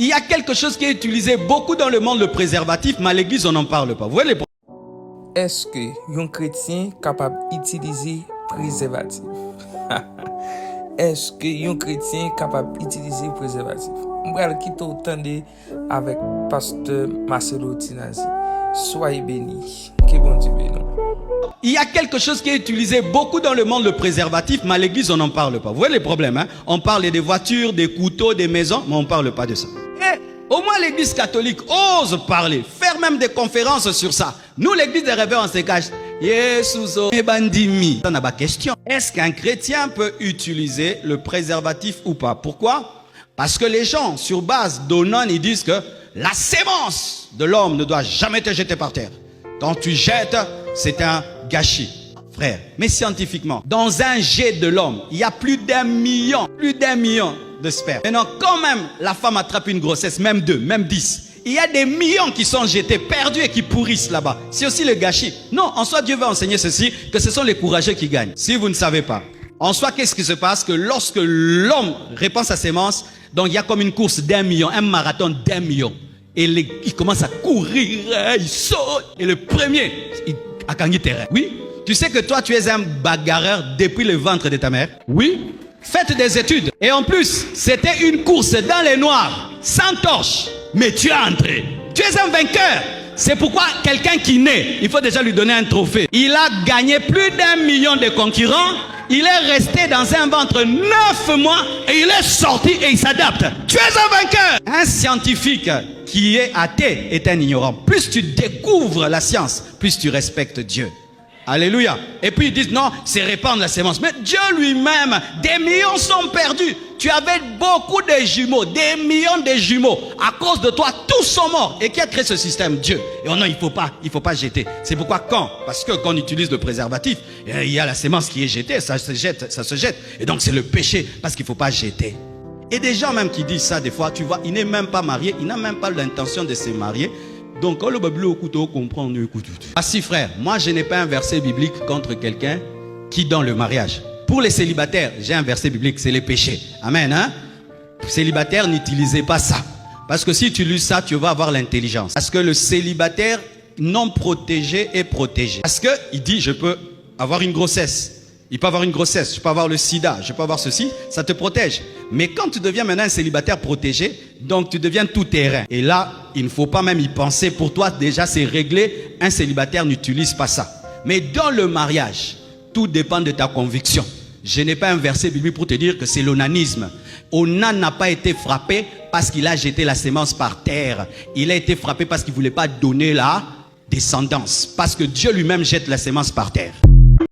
Il y a quelque chose qui est utilisé beaucoup dans le monde, le préservatif, mais à l'église, on n'en parle pas. Vous voyez les... Est-ce que un chrétien est capable d'utiliser préservatif? Est-ce que un chrétien est capable d'utiliser préservatif? Je vais quitter autant avec pasteur Marcelo Tinazi. Soyez bénis. Que bon Dieu bénisse. Il y a quelque chose qui est utilisé beaucoup dans le monde, le préservatif, mais à l'église, on n'en parle pas. Vous voyez les problèmes, hein? On parle des voitures, des couteaux, des maisons, mais on ne parle pas de ça. Et au moins l'église catholique ose parler, faire même des conférences sur ça. Nous, l'église des réveils, on se cache. Ça n'a pas question. Est-ce qu'un chrétien peut utiliser le préservatif ou pas? Pourquoi? Parce que les gens, sur base d'Onan, ils disent que la sémence de l'homme ne doit jamais te jeter par terre. Quand tu jettes, c'est un gâchis, frère. Mais scientifiquement, dans un jet de l'homme, il y a plus d'un million de sperme. Maintenant, quand même, la femme attrape une grossesse, même 2, même 10. Il y a des millions qui sont jetés, perdus et qui pourrissent là-bas. C'est aussi le gâchis. Non, en soi, Dieu veut enseigner ceci, que ce sont les courageux qui gagnent. Si vous ne savez pas. En soi, qu'est-ce qui se passe? Que lorsque l'homme répand sa sémence, donc il y a comme une course d'1 million, un marathon d'1 million. Et il commence à courir, il saute. Et le premier, il a gagné terrain. Oui. Tu sais que toi, tu es un bagarreur depuis le ventre de ta mère? Oui. Faites des études. Et en plus, c'était une course dans les noirs, sans torche. Mais tu es entré. Tu es un vainqueur. C'est pourquoi quelqu'un qui naît, il faut déjà lui donner un trophée. Il a gagné plus d'1 million de concurrents. Il est resté dans un ventre 9 mois et il est sorti et il s'adapte. Tu es un vainqueur. Un scientifique qui est athée est un ignorant. Plus tu découvres la science, plus tu respectes Dieu. Alléluia. Et puis ils disent non, c'est répandre la sémence. Mais Dieu lui-même, des millions sont perdus. Tu avais beaucoup de jumeaux, des millions de jumeaux. À cause de toi, tous sont morts. Et qui a créé ce système? Dieu. Et oh non, il faut pas jeter. C'est pourquoi parce que quand on utilise le préservatif, il y a la sémence qui est jetée, ça se jette. Et donc c'est le péché, parce qu'il ne faut pas jeter. Et des gens même qui disent ça, des fois, tu vois, il n'est même pas marié, il n'a même pas l'intention de se marier. Donc, quand le Bible au couteau comprend, écoute. Ah si frère, moi je n'ai pas un verset biblique contre quelqu'un qui dans le mariage. Pour les célibataires, j'ai un verset biblique, c'est les péchés. Amen, hein? Célibataire, n'utilisez pas ça. Parce que si tu lis ça, tu vas avoir l'intelligence. Parce que le célibataire non protégé est protégé. Parce qu'il dit, je peux avoir une grossesse. Il peut avoir une grossesse, je peux avoir le sida, je peux avoir ceci, ça te protège. Mais quand tu deviens maintenant un célibataire protégé, donc tu deviens tout terrain. Et là, il ne faut pas même y penser. Pour toi, déjà, c'est réglé. Un célibataire n'utilise pas ça. Mais dans le mariage, tout dépend de ta conviction. Je n'ai pas un verset biblique pour te dire que c'est l'onanisme. Onan n'a pas été frappé parce qu'il a jeté la sémence par terre. Il a été frappé parce qu'il ne voulait pas donner la descendance. Parce que Dieu lui-même jette la sémence par terre.